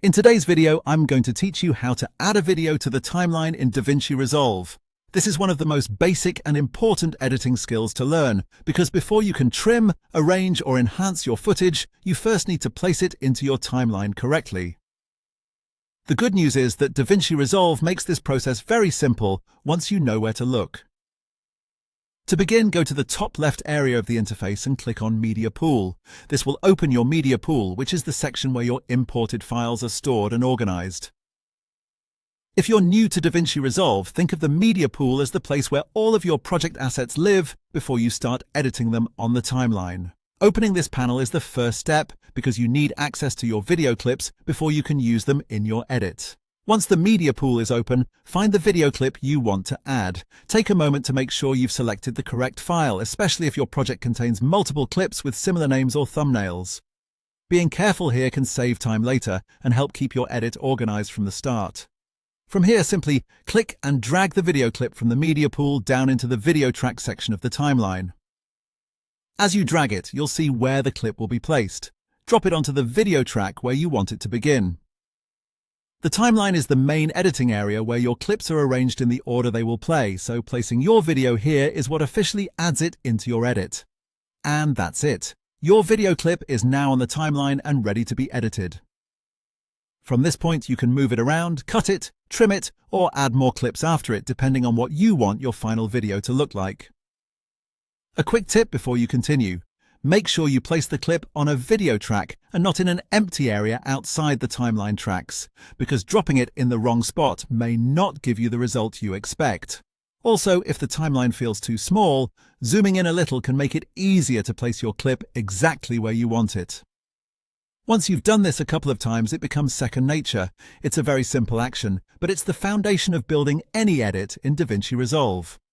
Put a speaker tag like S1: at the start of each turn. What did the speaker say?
S1: In today's video, I'm going to teach you how to add a video to the timeline in DaVinci Resolve. This is one of the most basic and important editing skills to learn, because before you can trim, arrange, or enhance your footage, you first need to place it into your timeline correctly. The good news is that DaVinci Resolve makes this process very simple once you know where to look. To begin, go to the top left area of the interface and click on Media Pool. This will open your Media Pool, which is the section where your imported files are stored and organized. If you're new to DaVinci Resolve, think of the Media Pool as the place where all of your project assets live before you start editing them on the timeline. Opening this panel is the first step because you need access to your video clips before you can use them in your edit. Once the Media Pool is open, find the video clip you want to add. Take a moment to make sure you've selected the correct file, especially if your project contains multiple clips with similar names or thumbnails. Being careful here can save time later and help keep your edit organized from the start. From here, simply click and drag the video clip from the Media Pool down into the video track section of the timeline. As you drag it, you'll see where the clip will be placed. Drop it onto the video track where you want it to begin. The timeline is the main editing area where your clips are arranged in the order they will play, so placing your video here is what officially adds it into your edit. And that's it. Your video clip is now on the timeline and ready to be edited. From this point, you can move it around, cut it, trim it, or add more clips after it, depending on what you want your final video to look like. A quick tip before you continue. Make sure you place the clip on a video track and not in an empty area outside the timeline tracks, because dropping it in the wrong spot may not give you the result you expect. Also, if the timeline feels too small, zooming in a little can make it easier to place your clip exactly where you want it. Once you've done this a couple of times, it becomes second nature. It's a very simple action, but it's the foundation of building any edit in DaVinci Resolve.